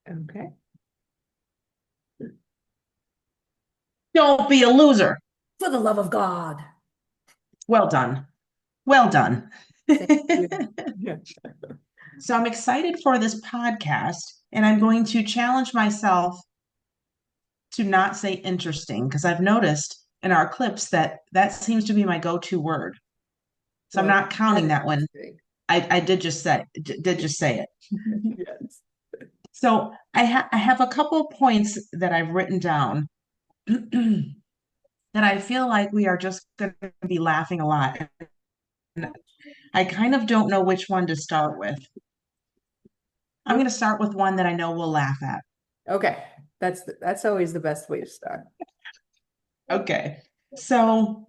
Okay. Don't be a loser. For the love of God. Well done. Well done. Thank you. Yeah. So I'm excited for this podcast, and I'm going to challenge myself to not say interesting because I've noticed in our clips that that seems to be my go-to word. So I'm Well, not that counting is that one. interesting. I did just say it. Yes. So I have a couple points that I've written down that I feel like we are just going to be laughing a lot. I kind of don't know which one to start with. I'm Oh, going to start with one that I know we'll laugh at. okay. That's always the best way to start. Okay. So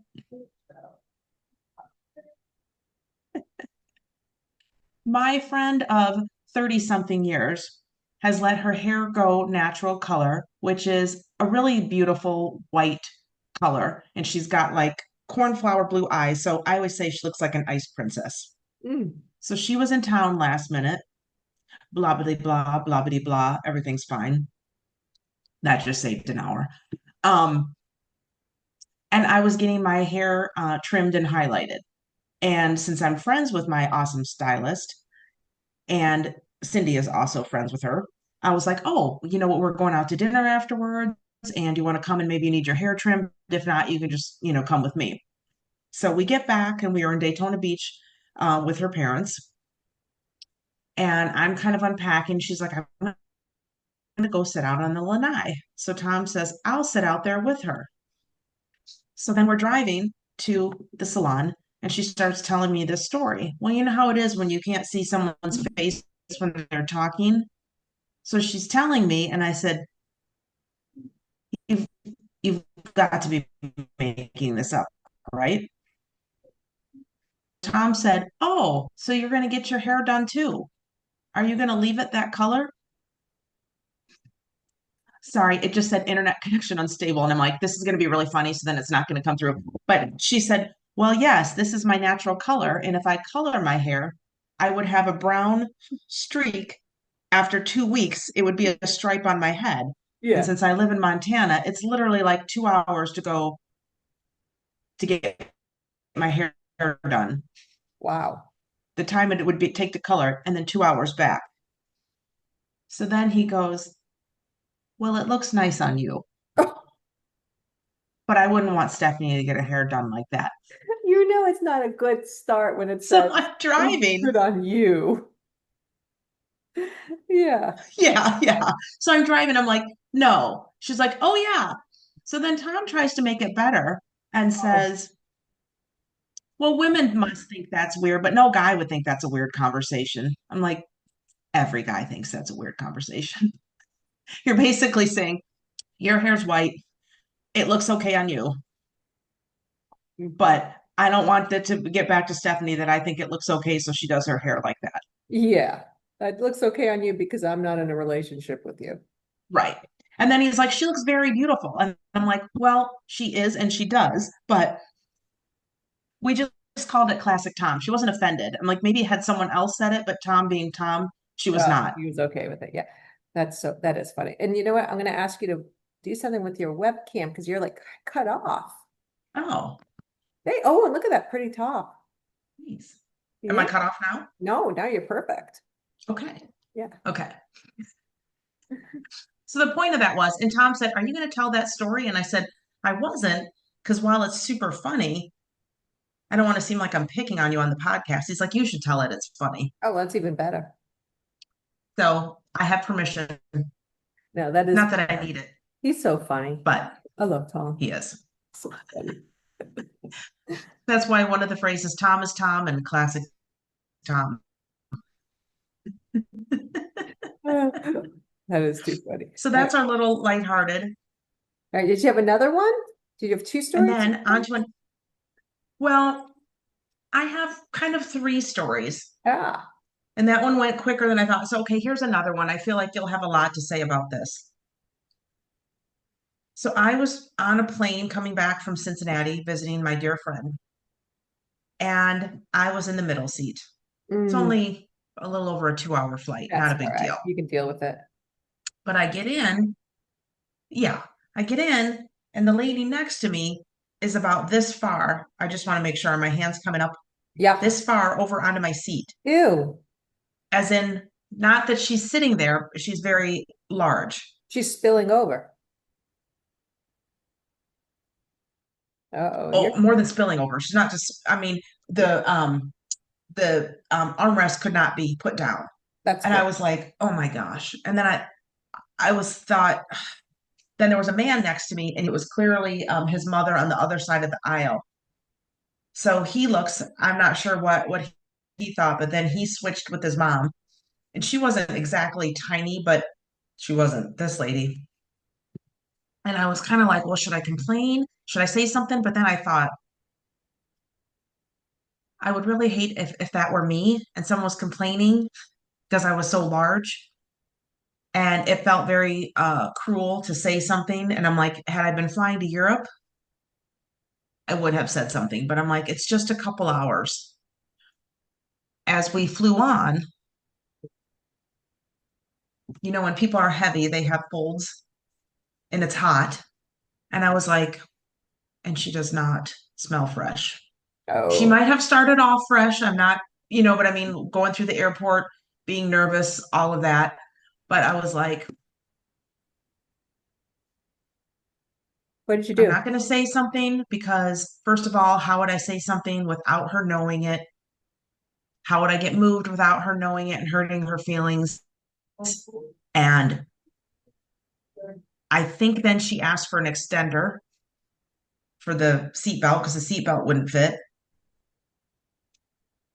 my friend of 30 something years has let her hair go natural color, which is a really beautiful white color. And she's got like cornflower blue eyes. So I always say she looks like an ice princess. Mm. So she was in town last minute, blah, blah, blah, blah, blah, blah. Everything's fine. That just saved an hour. Um, and I was getting my hair trimmed and highlighted. And since I'm friends with my awesome stylist, and Cindy is also friends with her, I was like, oh, you know what? We're going out to dinner afterwards. And you want to come and maybe you need your hair trimmed? If not, you can just, come with me. So we get back and we are in Daytona Beach with her parents. And I'm kind of unpacking. She's like, I'm going to go sit out on the lanai. So Tom says, I'll sit out there with her. So then we're driving to the salon and she starts telling me this story. Well, you know how it is when you can't see someone's face when they're talking. So she's telling me, and I said, You've you've got to be making this up, right? Tom said, Oh, so you're gonna get your hair done too. Are you gonna leave it that color? Sorry, it just said internet connection unstable. And I'm like, this is gonna be really funny, so then it's not gonna come through. But she said, Well, yes, this is my natural color. And if I color my hair, I would have a brown streak. After 2 weeks, it would be a stripe on my head. And Yeah. since I live in Montana, it's literally like 2 hours to go to get my hair done. Wow. The time it would be take to color, and then 2 hours back. So then he goes, Well, it looks nice on you, but I wouldn't want Stephanie to get her hair done like that. You know it's not a good start when it So says I'm looks driving. good on you. Yeah. Yeah, yeah. So I'm driving. I'm like, No. She's like, Oh, yeah. So then Tom tries to make it better and Oh. says, Well, women must think that's weird, but no guy would think that's a weird conversation. I'm like, Every guy thinks that's a weird conversation. You're basically saying, Your hair's white. It looks okay on you. But I don't want that to get back to Stephanie that I think it looks okay, so she does her hair like that. Yeah. That looks okay on you because I'm not in a relationship with you. Right. And then he's like, she looks very beautiful. And I'm like, well, she is and she does, but we just called it classic Tom. She wasn't offended. I'm like, maybe had someone else said it, but Tom being Tom, she was not. He was okay with it. Yeah. That is funny. And you know what? I'm going to ask you to do something with your webcam because you're like cut off. Oh, And look at that pretty top. geez. Am I Yeah. cut off now? No, now you're perfect. Okay. Yeah. Okay. So the point of that was, and Tom said, Are you going to tell that story? And I said, I wasn't, because while it's super funny, I don't want to seem like I'm picking on you on the podcast. He's like, You should tell it. It's funny. Oh, that's even better. So I have permission. No, that is Not that I need it, he's so funny. but I love Tom. he is. So funny. That's why one of the phrases Tom is Tom and classic Tom. That is too funny. So All right. that's our little lighthearted. All right. Did you have another one? Did you have two And stories? then onto an, well, I have kind of three stories. Ah. And that one went quicker than I thought. So, okay, here's another one. I feel like you'll have a lot to say about this. So, I was on a plane coming back from Cincinnati visiting my dear friend, and I was in the middle seat. It's Mm, only a little over a 2 hour flight, not that's a all big right. deal. You can deal with it. But I get in, yeah, I get in, and the lady next to me is about this far. I just want to make sure my hand's coming up Yeah. this far over onto my seat, Ew. as in, not that she's sitting there, she's very large. She's spilling over. Uh-oh, you're Oh, more than spilling over. She's not just, I mean, the armrest could not be put down. that's And I good. was like, oh my gosh. And then I was thought, then there was a man next to me, and it was clearly his mother on the other side of the aisle. So he looks, I'm not sure what he thought, but then he switched with his mom. And she wasn't exactly tiny, but she wasn't this lady. And I was kind of like, well, should I complain? Should I say something? But then I thought, I would really hate if that were me and someone was complaining because I was so large. And it felt very cruel to say something. And I'm like, had I been flying to Europe, I would have said something. But I'm like, it's just a couple hours. As we flew on, when people are heavy, they have folds and it's hot. And I was like, and she does not smell fresh. She Oh, might have started off fresh. I'm not, but I mean, going through the airport, being nervous, all of that. But I was like, what did you I'm do? not going to say something because, first of all, how would I say something without her knowing it? How would I get moved without her knowing it and hurting her feelings? And I think then she asked for an extender for the seatbelt because the seatbelt wouldn't fit.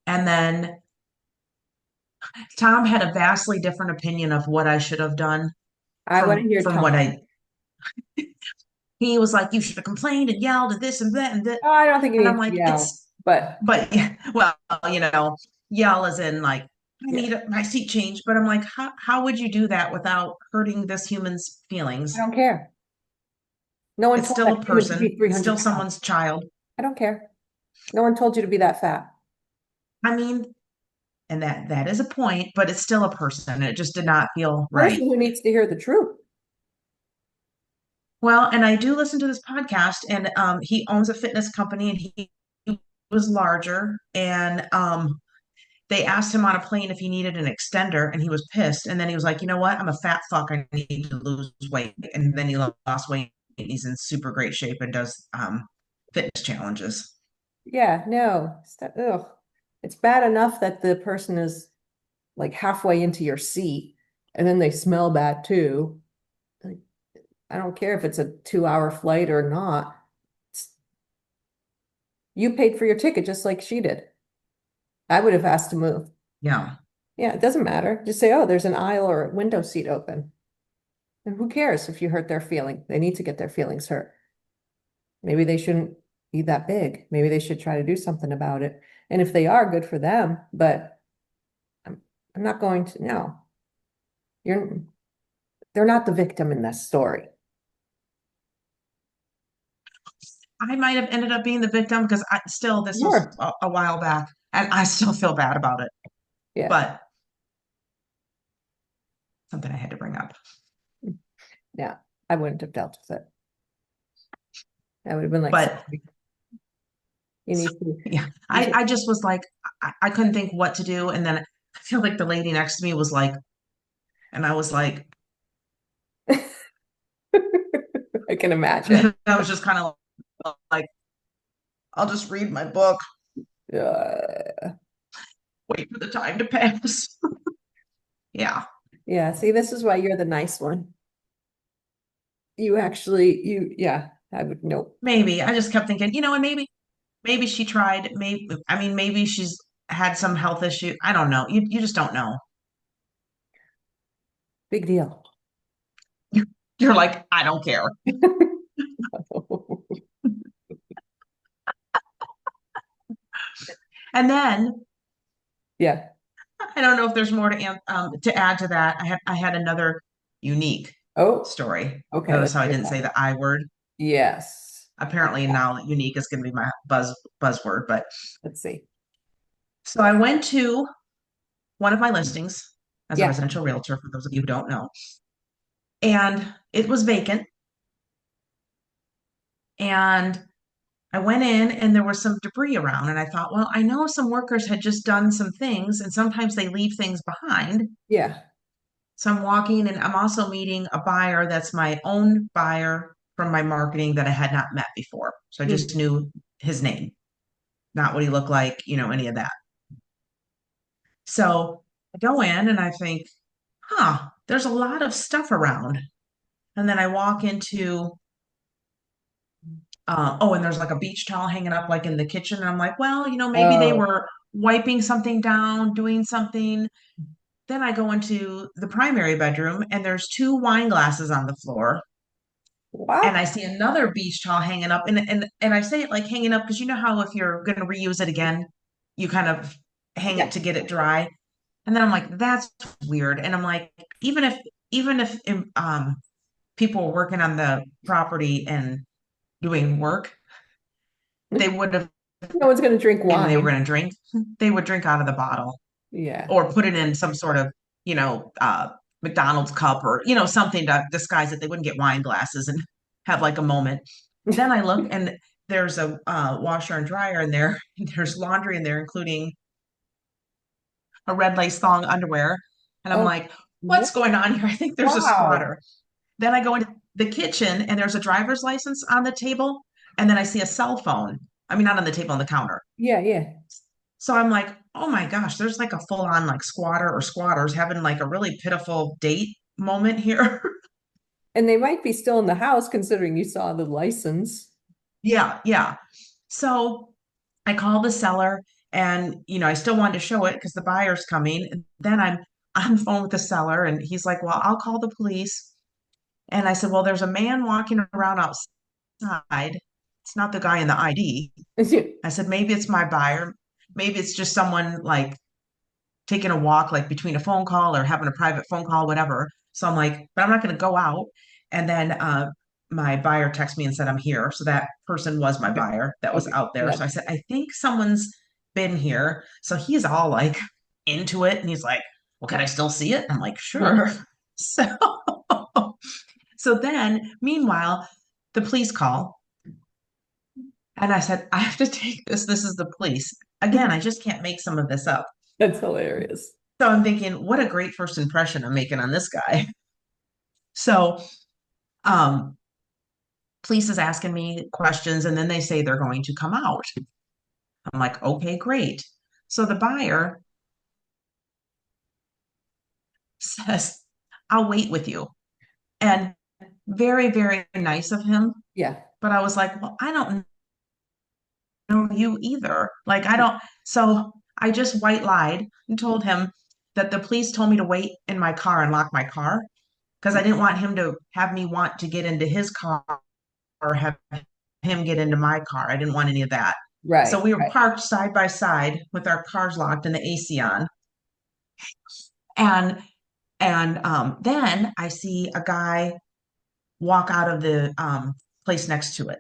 And then Tom had a vastly different opinion of what I should have done I want to from hear from what Tom. he was like, you should have complained and yelled at this and that and that. Oh, I don't think you And I'm need to like, yell, but but yeah, well, yell as in like, I yeah, need my seat changed. But I'm like, how would you do that without hurting this human's I feelings? don't care. No one It's told still that a human to person, be it's 300 still pounds. someone's child. I don't care. No one told you to be that fat. I mean, and that is a point, but it's still a person. It just did not feel right. Person who needs to hear the truth. Well, and I do listen to this podcast, and he owns a fitness company, and he was larger, and they asked him on a plane if he needed an extender, and he was pissed. And then he was like, you know what? I'm a fat fuck. I need to lose weight. And then he lost weight. And he's in super great shape and does fitness challenges. Yeah, no. Ugh. It's bad enough that the person is like halfway into your seat and then they smell bad too. Like, I don't care if it's a 2-hour flight or not. It's- You paid for your ticket just like she did. I would have asked to move. Yeah. Yeah, it doesn't matter. Just say, oh, there's an aisle or a window seat open. And who cares if you hurt their feeling? They need to get their feelings hurt. Maybe they shouldn't be that big. Maybe they should try to do something about it. And if they are, good for them. But I'm, I'm not going to, no, you're, they're not the victim in this story. I might have ended up being the victim because this was Sure. a while back and I still feel bad about it. Yeah. But something I had to bring up. Yeah. I wouldn't have dealt with it. I would have been like, But sorry, you need to, yeah, you I just was like, I couldn't think what to do. And then I feel like the lady next to me was like, and I was like, should. I can imagine. I was just kind of like, I'll just read my book, Uh, wait for the time to pass. Yeah, yeah. See, this is why you're the nice one. Yeah, I would, nope. maybe. I just kept thinking, and maybe she tried. Maybe she's had some health issue. I don't know. You just don't know. Big deal. You're like, I don't care. And then Yeah. I don't know if there's more to add to that. I had another unique Oh, story. okay. Notice Let's how I hear didn't that. say the I word. Yes. Apparently now unique is going to be my buzzword. But Let's see. so I went to one of my listings as a Yeah. residential realtor, for those of you who don't know. and it was vacant. And I went in and there was some debris around. And I thought, well, I know some workers had just done some things and sometimes they leave things behind. Yeah. So I'm walking and I'm also meeting a buyer that's my own buyer from my marketing that I had not met before. So I just Mm. knew his name, not what he looked like, any of that. So I go in and I think, there's a lot of stuff around. And then I walk into, oh, and there's like a beach towel hanging up like in the kitchen. And I'm like, well, maybe they Oh, were wiping something down, doing something. Then I go into the primary bedroom and there's two wine glasses on the floor. And what? I see another beach towel hanging up. And I say it like hanging up because you know how if you're going to reuse it again, you kind of hang it Yeah. to get it dry. And then I'm like, that's weird. And I'm like, even if even if people were working on the property and doing work, they would have, No one's going to drink and they were wine. going to drink, they would drink out of the bottle Yeah. or put it in some sort of, McDonald's cup or, something to disguise it. They wouldn't get wine glasses and have like a moment. Then I look and there's a washer and dryer in there. There's laundry in there, including a red lace thong underwear. And I'm Oh, like, what's what? going on here? I think there's a Wow. squatter. Then I go into the kitchen and there's a driver's license on the table. And then I see a cell phone. I mean, not on the table, on the counter. Yeah, yeah. So I'm like, oh my gosh, there's like a full on like squatter or squatters having like a really pitiful date moment here. And they might be still in the house considering you saw the license. Yeah, yeah. So I called the seller and I still wanted to show it because the buyer's coming. And then I'm on the phone with the seller and he's like, well, I'll call the police. And I said, well, there's a man walking around outside. It's not the guy in the ID. I said, maybe it's my buyer. Maybe it's just someone like taking a walk, like between a phone call or having a private phone call, whatever. So I'm like, but I'm not going to go out. And then my buyer texted me and said, I'm here. So that person was my Okay. buyer that was Okay. out there. So I That, said, I think someone's been here. So he's all like into it. And he's like, well, can I still see it? I'm like, sure. So, so then meanwhile, the police call. And I said, I have to take this. This is the police. Again, I just can't make some of this up. that's hilarious. So I'm thinking, what a great first impression I'm making on this guy. So, um, police is asking me questions and then they say they're going to come out. I'm like, okay, great. So the buyer says, I'll wait with you. And very, very nice of him. Yeah. But I was like, well, I don't know you either. Like, I don't. So I just white lied and told him that the police told me to wait in my car and lock my car because I didn't want him to have me want to get into his car or have him get into my car. I didn't want any of that. So Right. we were Right. parked side by side with our cars locked and the AC on. And then I see a guy walk out of the place next to it.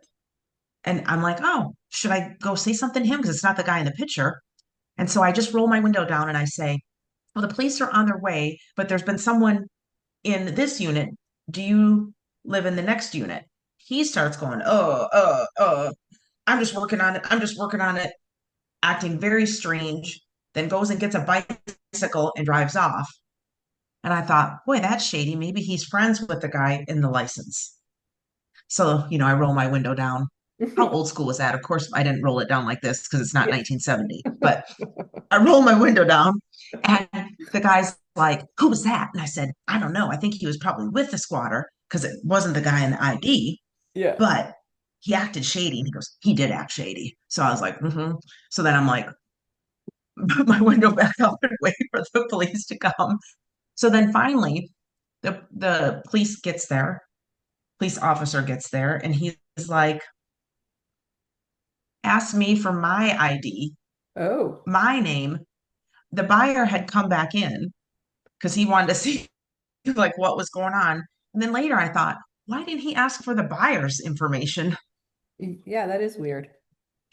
And I'm like, oh, should I go say something to him? Because it's not the guy in the picture. And so I just roll my window down and I say, well, the police are on their way, but there's been someone in this unit. Do you live in the next unit? He starts going, I'm just working on it. I'm just working on it, acting very strange, then goes and gets a bicycle and drives off. And I thought, boy, that's shady. Maybe he's friends with the guy in the license. So, I roll my window down. How old school was that? Of course, I didn't roll it down like this because it's not Yeah. 1970, but I roll my window down and the guy's like, who was that? And I said, I don't know. I think he was probably with the squatter because it wasn't the guy in the ID, Yeah. but he acted shady. And he goes, he did act shady. So I was like, mm-hmm. So then I'm like, put my window back up and wait for the police to come. So then finally, the police officer gets there, and he's like, asked me for my ID, Oh, my name. The buyer had come back in because he wanted to see like what was going on. And then later I thought, why didn't he ask for the buyer's information? yeah, that is weird.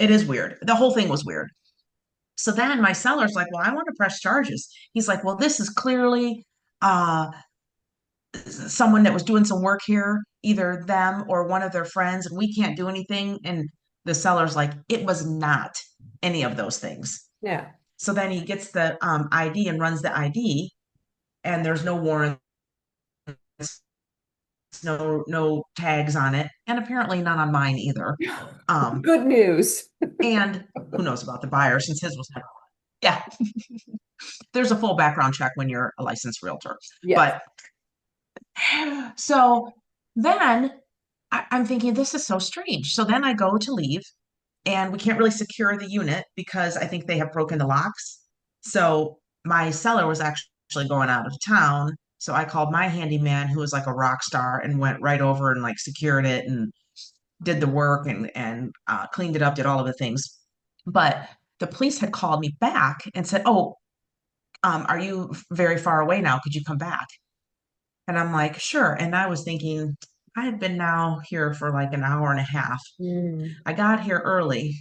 It is weird. The whole thing was weird. So then my seller's like, well, I want to press charges. He's like, well, this is clearly uh someone that was doing some work here, either them or one of their friends, and we can't do anything. And the seller's like, it was not any of those things. Yeah. So then he gets the ID and runs the ID, and there's no warrants, no tags on it, and apparently not on mine either. Um, Good news. and who knows about the buyer since his was never. Yeah, there's a full background check when you're a licensed realtor. Yes. But so then I'm thinking this is so strange. So then I go to leave, and we can't really secure the unit because I think they have broken the locks. So my seller was actually going out of town. So I called my handyman, who was like a rock star, and went right over and like secured it and did the work and cleaned it up, did all of the things. But the police had called me back and said, "Oh, are you very far away now? Could you come back?" And I'm like, "Sure." And I was thinking, I had been now here for like an hour and a half. Mm, I got here early.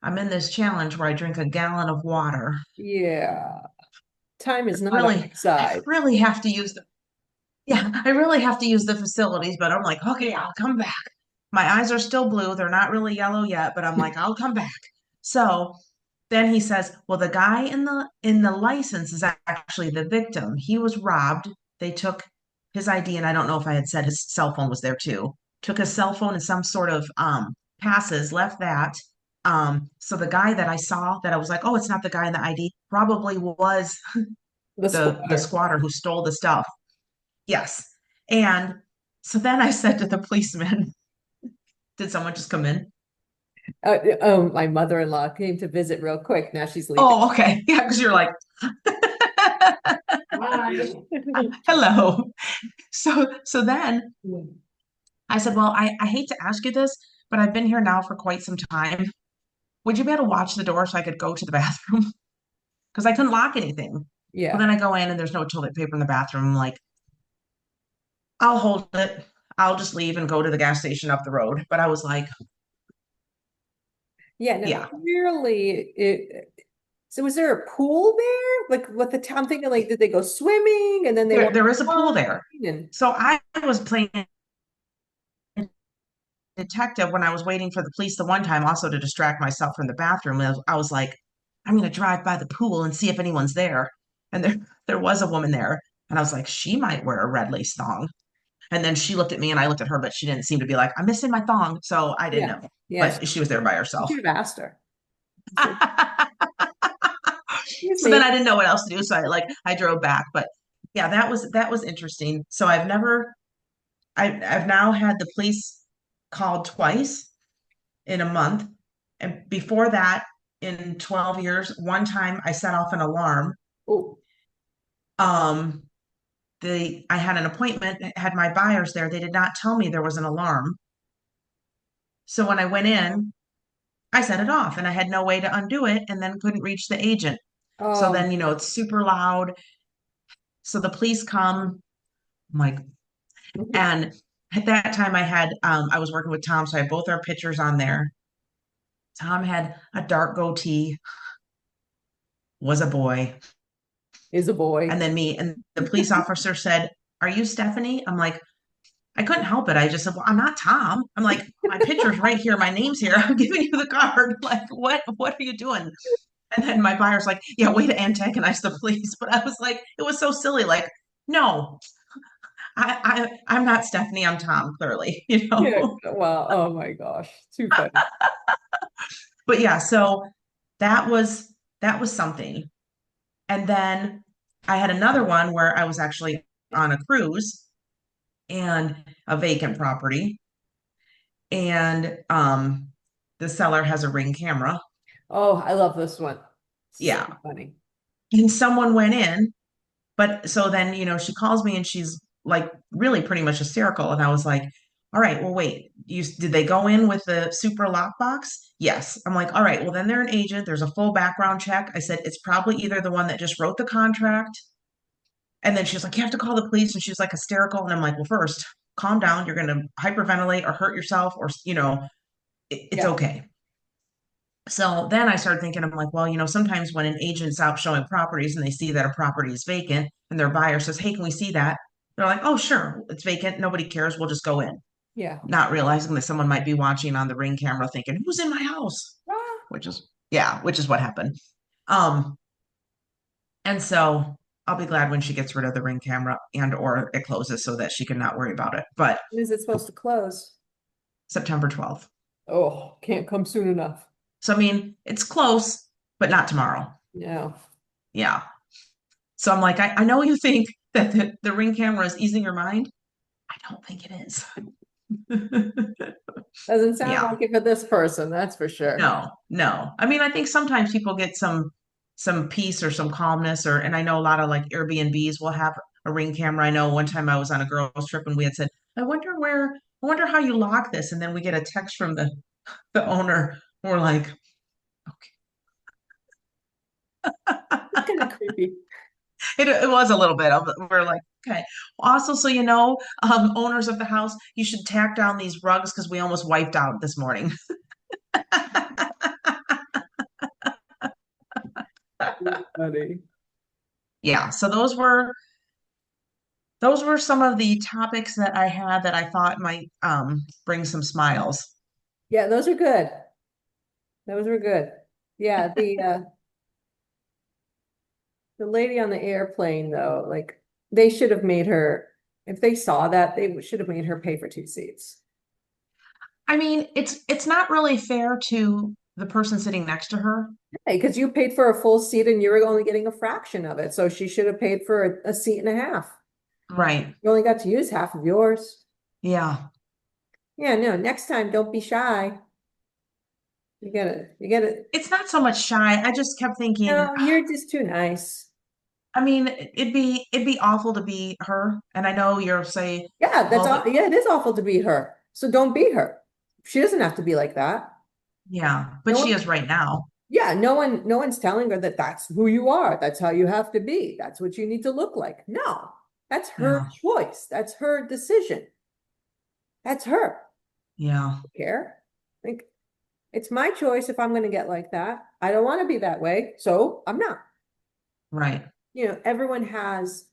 I'm in this challenge where I drink a gallon of water. yeah. Time is not on Really, my I side. really have to use the, yeah, I really have to use the facilities, but I'm like, okay, I'll come back. My eyes are still blue. They're not really yellow yet, but I'm like, I'll come back. So then he says, well, the guy in the license is actually the victim. He was robbed. They took his ID, and I don't know if I had said his cell phone was there too. Took his cell phone and some sort of passes, left that. So the guy that I saw that I was like, oh, it's not the guy in the ID, probably was The the squatter. squatter who stole the stuff. Yes. And so then I said to the policeman, did someone just come in? Oh, my mother-in-law came to visit real quick. Now she's leaving. Oh, okay. Yeah, because you're like, Hi. hello. So then I said, well, I hate to ask you this, but I've been here now for quite some time. Would you be able to watch the door so I could go to the bathroom? Because I couldn't lock anything. Well, Yeah. then I go in and there's no toilet paper in the bathroom. I'm like, I'll hold it. I'll just leave and go to the gas station up the road. But I was like, Yeah. No, yeah, clearly so was there a pool there? Like what the town thinking, like, did they go swimming and then they went there is a pool fine there. and So I was playing detective when I was waiting for the police the one time, also to distract myself from the bathroom. I was like, I'm going to drive by the pool and see if anyone's there. And there was a woman there. And I was like, she might wear a red lace thong. And then she looked at me and I looked at her, but she didn't seem to be like, I'm missing my thong. So I didn't yeah. know. Yes. But she was there by You herself. should have asked her. So So, excuse me. then I didn't know what else to do. So I drove back. But yeah, that was interesting. So I've now had the police called twice in a month. And before that, in 12 years, one time I set off an alarm. Oh, Um, I had an appointment, had my buyers there. They did not tell me there was an alarm. So when I went in, I set it off and I had no way to undo it and then couldn't reach the agent. So oh, then, it's super loud. So the police come, I'm like, and at that time I was working with Tom, so I had both our pictures on there. Tom had a dark goatee, was a boy. is a boy. And then me and the police officer said, are you Stephanie? I'm like, I couldn't help it. I just said, well, I'm not Tom. I'm like, my picture's right here. My name's here. I'm giving you the card. Like, what are you doing? And then my buyer's like, yeah, way to antagonize the police. But I was like, it was so silly. Like, no, I'm not Stephanie. I'm Tom, clearly, Yeah. Well, oh my gosh. Too funny. But yeah, so that was that was something. And then I had another one where I was actually on a cruise and a vacant property. And the seller has a Ring camera. Oh, I love this one. So Yeah. funny. And someone went in, but so then, she calls me and she's like really pretty much hysterical. And I was like, all right, well, wait, did they go in with the super lockbox? Yes. I'm like, all right, well, then they're an agent. There's a full background check. I said, it's probably either the one that just wrote the contract. And then she was like, you have to call the police. And she was like hysterical. And I'm like, well, first, calm down. You're going to hyperventilate or hurt yourself or, it's Yeah. okay. So then I started thinking, I'm like, well, sometimes when an agent's out showing properties and they see that a property is vacant and their buyer says, hey, can we see that? They're like, oh, sure, it's vacant. Nobody cares. We'll just go in. Yeah. Not realizing that someone might be watching on the Ring camera thinking, who's in my house? Ah, Which is what happened. Um, and so I'll be glad when she gets rid of the Ring camera and or it closes so that she can not worry about it. But when is it supposed to close? September 12th. Oh, can't come soon enough. So I mean, it's close, but not tomorrow. No, Yeah. So I'm like, I know you think that the Ring camera is easing your mind. I don't think it is. doesn't sound Yeah. like it for this person, that's for sure. No, no. I mean, I think sometimes people get some peace or some calmness and I know a lot of like Airbnbs will have a Ring camera. I know one time I was on a girls trip and we had said, I wonder how you lock this. And then we get a text from the owner. We're like, It's kind of creepy. it was a little bit of, we're like, okay. Also, so owners of the house, you should tack down these rugs because we almost wiped out this morning. Funny. Yeah, so those were some of the topics that I had that I thought might bring some smiles. Yeah, those are good. Those were good. Yeah, the lady on the airplane though, like they should have made her, if they saw that, they should have made her pay for 2 seats. I mean, it's not really fair to the person sitting next to her. Hey, because you paid for a full seat and you were only getting a fraction of it. So she should have paid for a seat and a half. Right. You only got to use half of yours. Yeah. Yeah, no, next time don't be shy. You gotta, It's not so much shy. I just kept thinking, no, you're just too nice. I mean, it'd be awful to be her. And I know you're say, Yeah, that's well, all. Yeah, it is awful to be her. So don't be her. She doesn't have to be like that. yeah, but No she one, is right now. yeah, no one's telling her that that's who you are. That's how you have to be. That's what you need to look like. No, that's her Yeah. choice. That's her decision. That's her. Yeah. Care. Like it's my choice if I'm going to get like that. I don't want to be that way, so I'm not. Right. Everyone has.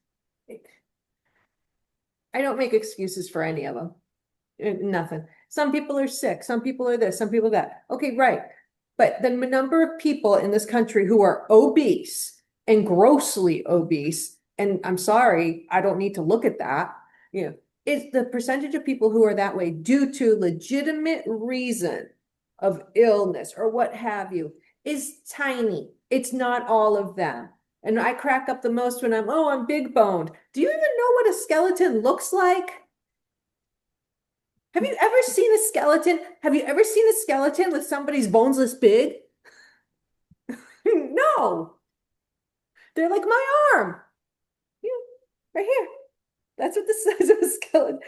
I don't make excuses for any of them. Nothing. Some people are sick. Some people are this. Some people that. Okay, right. But the number of people in this country who are obese and grossly obese, and I'm sorry, I don't need to look at that. It's the percentage of people who are that way due to legitimate reason of illness or what have you is tiny. It's not all of them. And I crack up the most when I'm big boned. Do you even know what a skeleton looks like? Have you ever seen a skeleton? Have you ever seen a skeleton with somebody's bones this big? No, they're like my arm. Yeah, right here. That's what the size of a skeleton.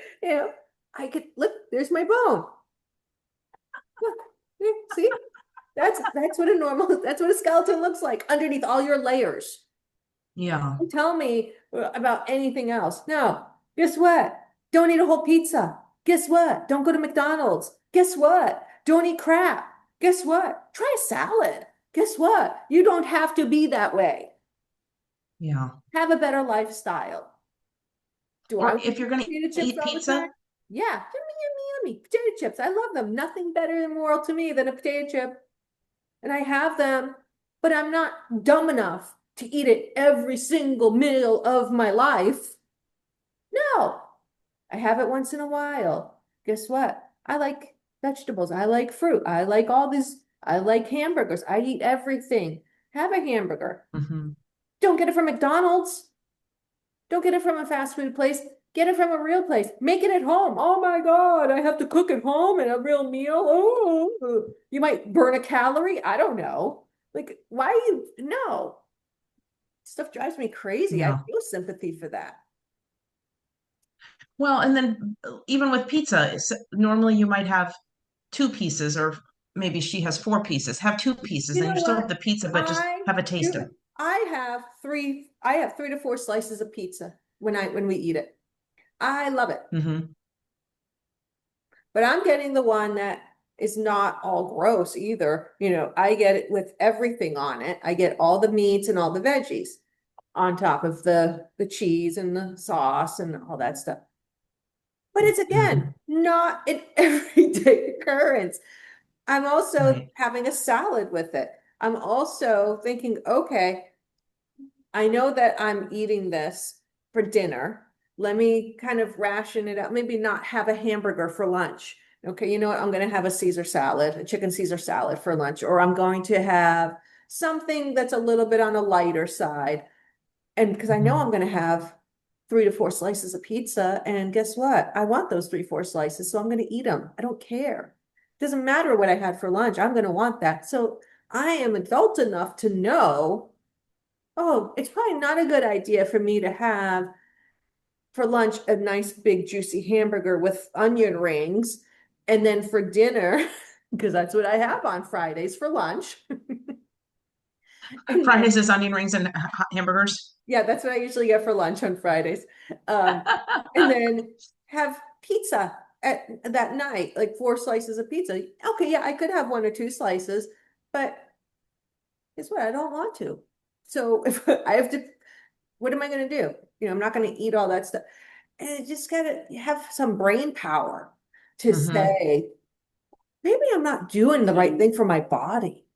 I could look. There's my bone. Look, there, see? That's what a normal. That's what a skeleton looks like underneath all your layers. Yeah. Don't tell me about anything else. No. Guess what? Don't eat a whole pizza. Guess what? Don't go to McDonald's. Guess what? Don't eat crap. Guess what? Try a salad. Guess what? You don't have to be that way. Yeah. Have a better lifestyle. Do I Or want if you're gonna potato chips eat all the time? pizza, Yeah, yummy, yummy. Potato chips. I love them. Nothing better in the world to me than a potato chip. And I have them, but I'm not dumb enough to eat it every single meal of my life. No, I have it once in a while. Guess what? I like vegetables. I like fruit. I like all these. I like hamburgers. I eat everything. Have a hamburger. mhm, Don't get it from McDonald's. Don't get it from a fast food place. Get it from a real place. Make it at home. Oh my God, I have to cook at home and a real meal. Oh, you might burn a calorie. I don't know. Like, why you no? Stuff drives me crazy. I yeah. feel sympathy for that. Well, and then even with pizza, normally you might have two pieces, or maybe she has four pieces. Have two pieces, You then know you still what? have the pizza, but just I have a taster. I have 3 to 4 slices of pizza when we eat it. I love it. Hmm. But I'm getting the one that is not all gross either. I get it with everything on it. I get all the meats and all the veggies. on top of the cheese and the sauce and all that stuff. But it's Mhm. again not an everyday occurrence. I'm also Right. having a salad with it. I'm also thinking, okay, I know that I'm eating this for dinner. Let me kind of ration it out. Maybe not have a hamburger for lunch. Okay, you know what? I'm going to have a Caesar salad, a chicken Caesar salad for lunch, or I'm going to have something that's a little bit on the lighter side. And because I know Mhm. I'm going to have 3 to 4 slices of pizza, and guess what? I want those 3, 4 slices, so I'm going to eat them. I don't care. Doesn't matter what I had for lunch. I'm going to want that. So I am adult enough to know, oh, it's probably not a good idea for me to have for lunch a nice big juicy hamburger with onion rings. And then for dinner, because that's what I have on Fridays for lunch. And then, Fridays is onion rings and hamburgers. yeah, that's what I usually get for lunch on Fridays. Um, and then have pizza at that night, like 4 slices of pizza. Okay, yeah, I could have 1 or 2 slices, but guess what? I don't want to. So if I have to, what am I going to do? I'm not going to eat all that stuff. And it just gotta have some brain power to Hmm. say, maybe I'm not doing the right thing for my body.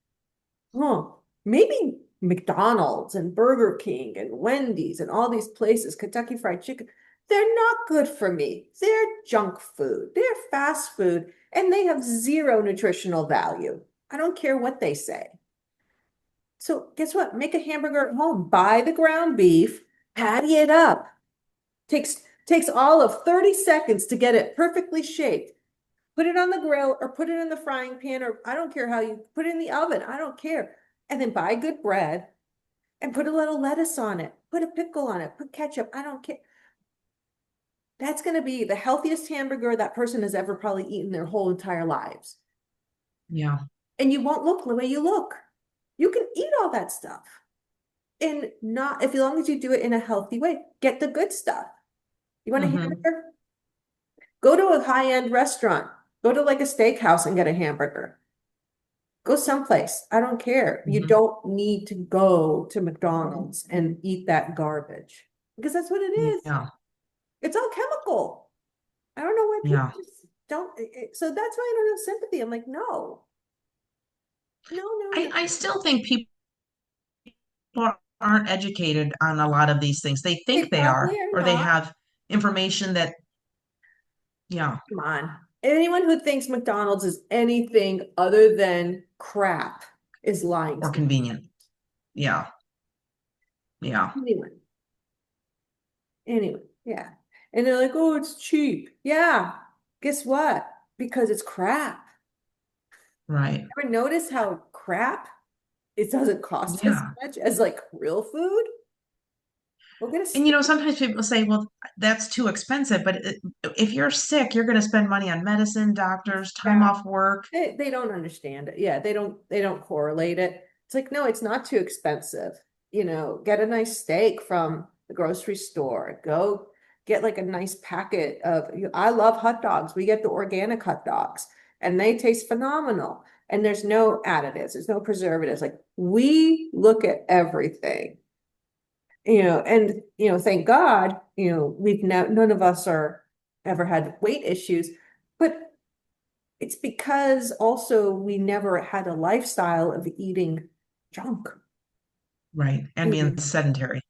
Oh, maybe McDonald's and Burger King and Wendy's and all these places, Kentucky Fried Chicken, they're not good for me. They're junk food. They're fast food and they have zero nutritional value. I don't care what they say. So guess what? Make a hamburger at home. Buy the ground beef, patty it up. Takes all of 30 seconds to get it perfectly shaped. Put it on the grill or put it in the frying pan, or I don't care how you put it in the oven. I don't care. And then buy good bread and put a little lettuce on it. Put a pickle on it. Put ketchup. I don't care. That's going to be the healthiest hamburger that person has ever probably eaten their whole entire lives. Yeah. And you won't look the way you look. You can eat all that stuff. And not, if as long as you do it in a healthy way, get the good stuff. You want a Hmm. hamburger? Go to a high-end restaurant. Go to like a steakhouse and get a hamburger. Go someplace. I don't care. You Hmm. don't need to go to McDonald's and eat that garbage because that's what it is. Yeah. It's all chemical. I don't know why people Yeah. just don't. So that's why I don't have sympathy. I'm like, no, no, no, no. I still think people aren't educated on a lot of these things. They They think they probably are, are or they not. have information that, yeah, Come on. Anyone who thinks McDonald's is anything other than crap is lying or to me. convenient. Yeah. Yeah. Anyone. Anyway, yeah. And they're like, oh, it's cheap. Yeah. Guess what? Because it's crap. Right. Ever notice how crap it doesn't cost as Yeah. much as like real food? We'll get a And steak. sometimes people say, well, that's too expensive. But if you're sick, you're going to spend money on medicine, doctors, time Yeah. off work. They don't understand it. Yeah, they don't correlate it. It's like, no, it's not too expensive. Get a nice steak from the grocery store. Go get like a nice packet of, I love hot dogs. We get the organic hot dogs and they taste phenomenal. And there's no additives, there's no preservatives. Like we look at everything, and thank God, we've none of us are ever had weight issues, but it's because also we never had a lifestyle of eating junk. Right. And being And sedentary.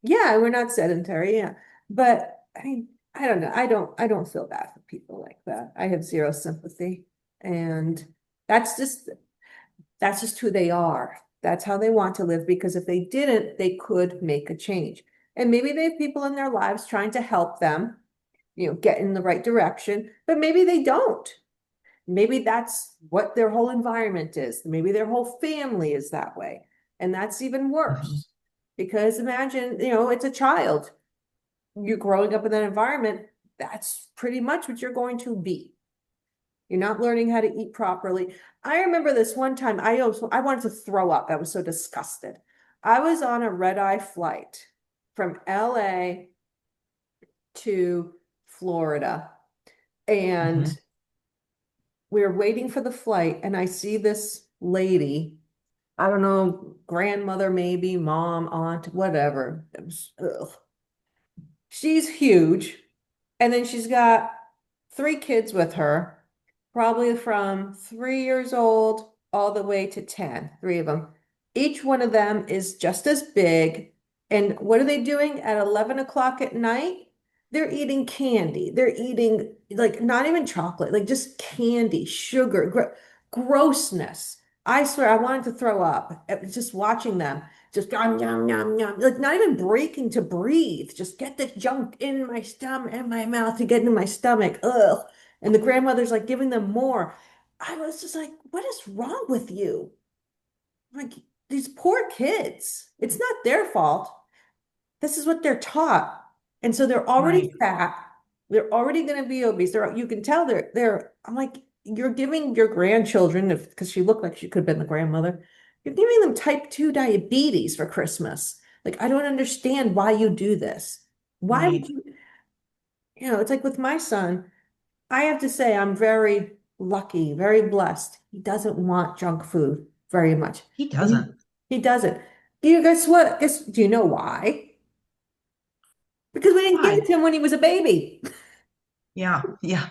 yeah, we're not sedentary, yeah. But I mean, I don't know. I don't feel bad for people like that. I have zero sympathy. And that's just that's just who they are. That's how they want to live because if they didn't, they could make a change. And maybe they have people in their lives trying to help them, get in the right direction, but maybe they don't. Maybe that's what their whole environment is. Maybe their whole family is that way. And that's even Mhm. worse. Because imagine, it's a child. You're growing up in that environment. That's pretty much what you're going to be. You're not learning how to eat properly. I remember this one time I wanted to throw up. I was so disgusted. I was on a red-eye flight from LA to Florida, and Mhm. we were waiting for the flight, and I see this lady I don't know, grandmother, maybe, mom, aunt, whatever. Ugh. She's huge. And then she's got three kids with her, probably from 3 years old all the way to 10, three of them. Each one of them is just as big. And what are they doing at 11 o'clock at night? They're eating candy. They're eating like not even chocolate, like just candy, sugar, grossness. I swear I wanted to throw up just watching them. Just yum, yum, yum, yum, like not even breaking to breathe. Just get this junk in my stomach and my mouth to get into my stomach. Ugh. And the grandmother's like giving them more. I was just like, what is wrong with you? Like these poor kids. It's not their fault. This is what they're taught. And so they're already Right. fat. They're already going to be obese. You can tell I'm like, you're giving your grandchildren, if because she looked like she could have been the grandmother, you're giving them type 2 diabetes for Christmas. Like, I don't understand why you do this. Why would Right. you, it's like with my son, I have to say I'm very lucky, very blessed. He doesn't want junk food very much. He And doesn't. he doesn't. Do you guess what? Do you know why? Because we didn't give it Why? to him when he was a baby. Yeah. Yeah.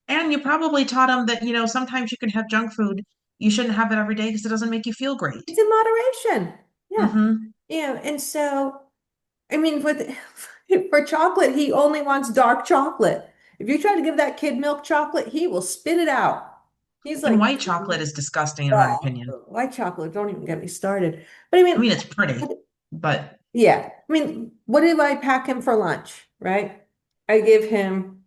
And you probably taught him that, sometimes you can have junk food. You shouldn't have it every day because it doesn't make you feel great. It's in moderation. Yeah. Mm-hmm. And so, I mean, for chocolate, he only wants dark chocolate. If you try to give that kid milk chocolate, he will spit it out. He's And like, white chocolate is disgusting, in my oh, opinion. white chocolate, don't even get me started. But I I mean, mean, it's pretty, but yeah. I mean, what did I pack him for lunch, right? I give him,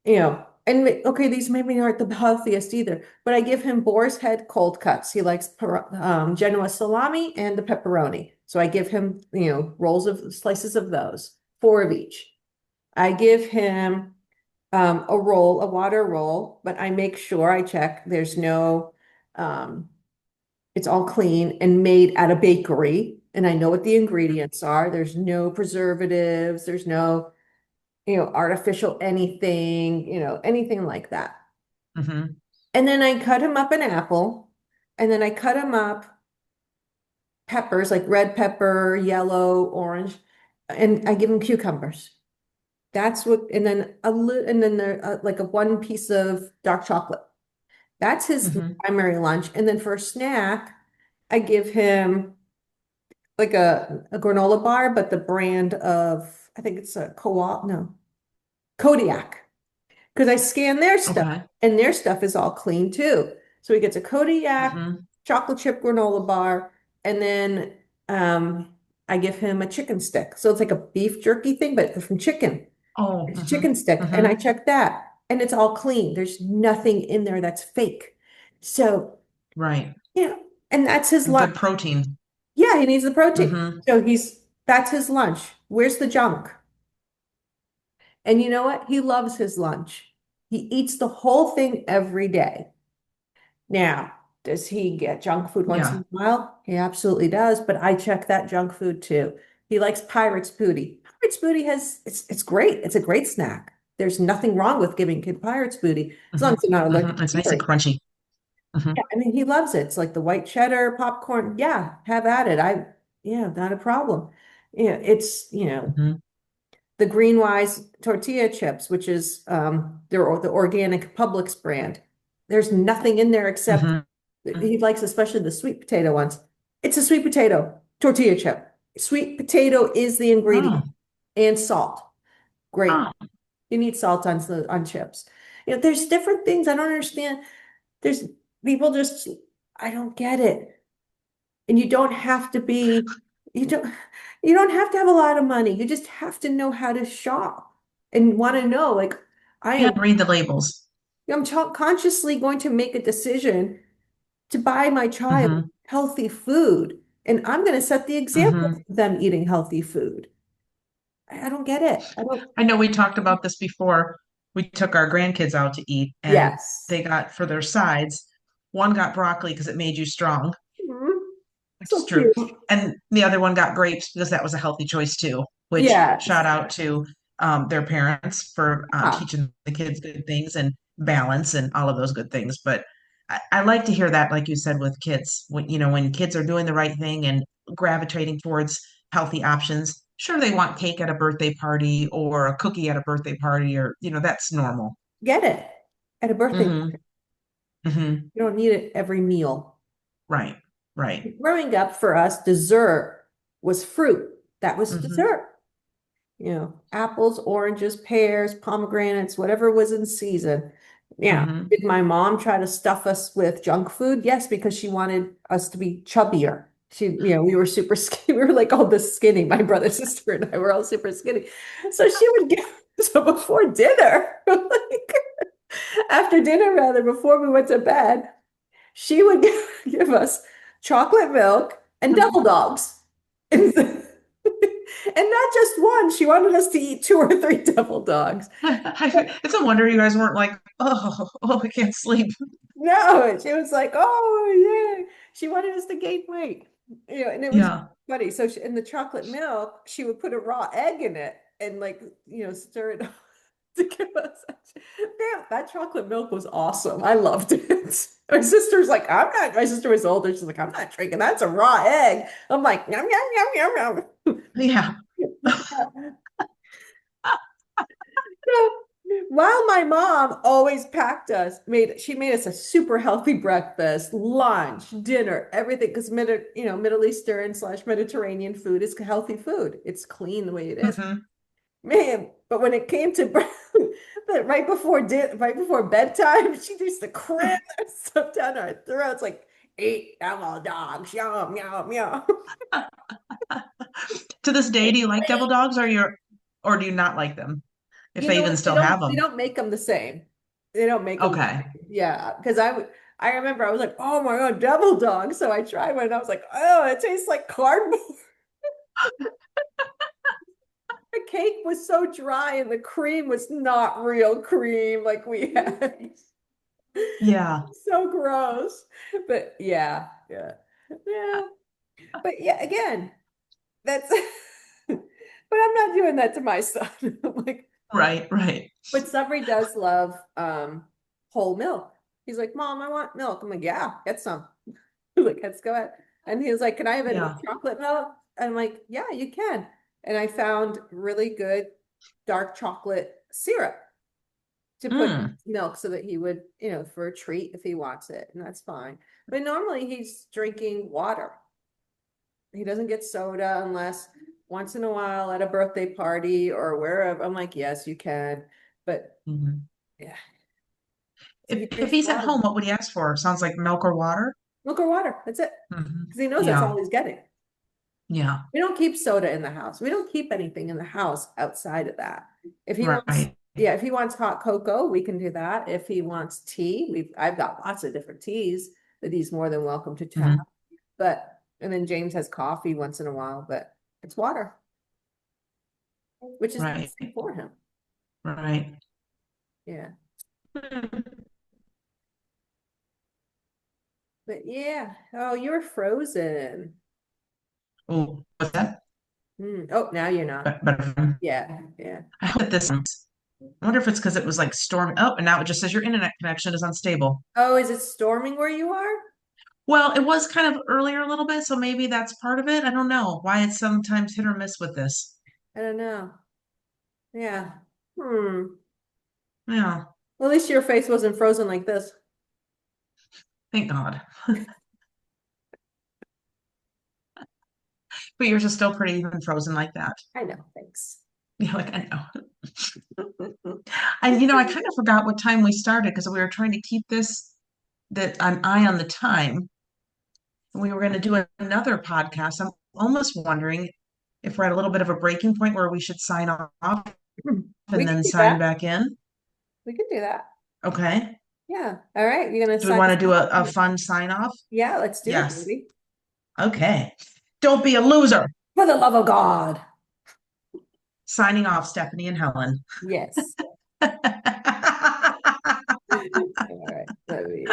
and okay, these maybe aren't the healthiest either, but I give him boar's head cold cuts. He likes Genoa salami and the pepperoni. So I give him, rolls of slices of those, four of each. I give him a roll, a water roll, but I make sure I check there's no um, it's all clean and made at a bakery, and I know what the ingredients are. There's no preservatives, there's no, artificial anything, anything like that. hmm And then I cut him up an apple, and then I cut him up peppers, like red pepper, yellow, orange, and I give him cucumbers. That's what, and then and then there, like a one piece of dark chocolate. That's his hmm primary lunch. And then for a snack, I give him like a granola bar, but the brand of, I think it's a co-op, no, Kodiak. Because I scan their stuff Okay. and their stuff is all clean too. So he gets a Kodiak hmm chocolate chip granola bar, and then I give him a chicken stick. So it's like a beef jerky thing, but from chicken. Oh, It's chicken stick. And I hmm check that. And it's all clean. There's nothing in there that's fake. So, Right. yeah. And that's his And lunch. good protein. Yeah, he needs the protein. hmm So that's his lunch. Where's the junk? And you know what? He loves his lunch. He eats the whole thing every day. Now, does he get junk food once in Yeah. a while? He absolutely does, but I check that junk food too. He likes Pirate's Booty. Pirate's Booty it's great. It's a great snack. There's nothing wrong with giving kid Pirate's Booty as long as they're not allergic It's to nice and dairy. crunchy. hmm Yeah, I mean, he loves it. It's like the white cheddar popcorn. Yeah, have at it. Yeah, not a problem. Yeah, it's, hmm the Green Wise tortilla chips, which is the organic Publix brand. There's nothing in there except hmm he likes especially the sweet potato ones. It's a sweet potato tortilla chip. Sweet potato is the Oh, ingredient and salt. Great. oh. You need salt on chips. There's different things I don't understand. There's people just I don't get it. And you don't you don't have to have a lot of money. You just have to know how to shop and want to know like I And am read the labels. consciously going to make a decision to buy my child hmm healthy food, and I'm going to set the example hmm for them eating healthy food. I don't get it. I don't. I know we talked about this before. We took our grandkids out to eat, and Yes. they got for their sides, one got broccoli because it made you strong, Mhm. which is So true. cute. And the other one got grapes because that was a healthy choice too, which shout Yes. out to their parents for Ah, teaching the kids good things and balance and all of those good things. But I like to hear that, like you said, with kids, when, when kids are doing the right thing and gravitating towards healthy options. Sure, they want cake at a birthday party or a cookie at a birthday party, or, that's normal. Get it at a birthday Hmm. party. Hmm. You don't need it every meal. Right. Right. Growing up for us, dessert was fruit. That was Hmm. dessert. Apples, oranges, pears, pomegranates, whatever was in season. Yeah. Hmm. Did my mom try to stuff us with junk food? Yes, because she wanted us to be chubbier. We were super skinny. We were like all this skinny. My brother, sister, and I were all super skinny. So she would get, so before dinner, like after dinner, rather, before we went to bed, she would give us chocolate milk and devil dogs. And, and not just one, she wanted us to eat two or three devil dogs. It's a wonder you guys weren't like, oh, I can't sleep. No, she was like, oh, yeah. She wanted us to gain weight. And it was Yeah. funny. So in the chocolate milk, she would put a raw egg in it and like, stir it up to give us. Damn, that chocolate milk was awesome. I loved it. My sister's like, I'm not, my sister was older. She's like, I'm not drinking. That's a raw egg. I'm like, yum, yum, yum, yum, Yeah. yum. So, while my mom always packed us, she made us a super healthy breakfast, lunch, dinner, everything. Because Middle Eastern slash Mediterranean food is healthy food. It's clean the way it is. Hmm. Man, but when it came to but right before bedtime, she used to cram that stuff down our throats like eat devil dogs, yum, yum, yum. To this day, do you like devil dogs, or do you not like them? If You they know even what? They still have don't they them. don't make them the same. They don't make them the Okay. same. Yeah, because I remember I was like, oh my God, devil dog. So I tried one and I was like, oh, it tastes like cardboard. The cake was so dry and the cream was not real cream like we had. Yeah. So gross. But yeah, yeah. Yeah. But yeah, again, that's but I'm not doing that to my son. Like, Right. Right. but Sabri does love whole milk. He's like, Mom, I want milk. I'm like, yeah, get some. Like, let's go ahead. And he was like, Can I have it with Yeah. chocolate milk? And I'm like, yeah, you can. And I found really good dark chocolate syrup to put in Mm. his milk so that he would, for a treat if he wants it. And that's fine. But normally he's drinking water. He doesn't get soda unless once in a while at a birthday party or wherever. I'm like, yes, you can. But Mhm. yeah, If he if drinks he's at water, home, what would he ask for? Sounds like milk or water. milk or water. That's it. Hmm. Because he knows that's Yeah. all he's getting. Yeah. We don't keep soda in the house. We don't keep anything in the house outside of that. If he wants, Right. yeah, if he wants hot cocoa, we can do that. If he wants tea, I've got lots of different teas that he's more than welcome to tap. Hmm. But and then James has coffee once in a while, but it's water, which is the Right. best thing for him. Right. Yeah. But yeah. Oh, you're frozen. Oh, what's that? Oh, now you're not. Better. Yeah, yeah. I hope that this. I wonder if it's because it was like storm. Oh, and now it just says your internet connection is unstable. Oh, is it storming where you are? Well, it was kind of earlier a little bit, so maybe that's part of it. I don't know why it's sometimes hit or miss with this. I don't know. Yeah. Hmm. Yeah. Well, at least your face wasn't frozen like this. Thank God. But yours is still pretty even frozen like that. I know, thanks. Yeah, like I know. And I kind of forgot what time we started because we were trying to keep this that an eye on the time. We were going to do another podcast. I'm almost wondering if we're at a little bit of a breaking point where we should sign off We and can then do sign that. back in. We can do that. Okay. Yeah. All right. You're gonna Do we sign want us to do off? a fun sign off? Yeah, let's do it, Yes. baby. Okay. Don't be a loser. For the love of God. Signing off, Stephanie and Helen. Yes. All right. Love you.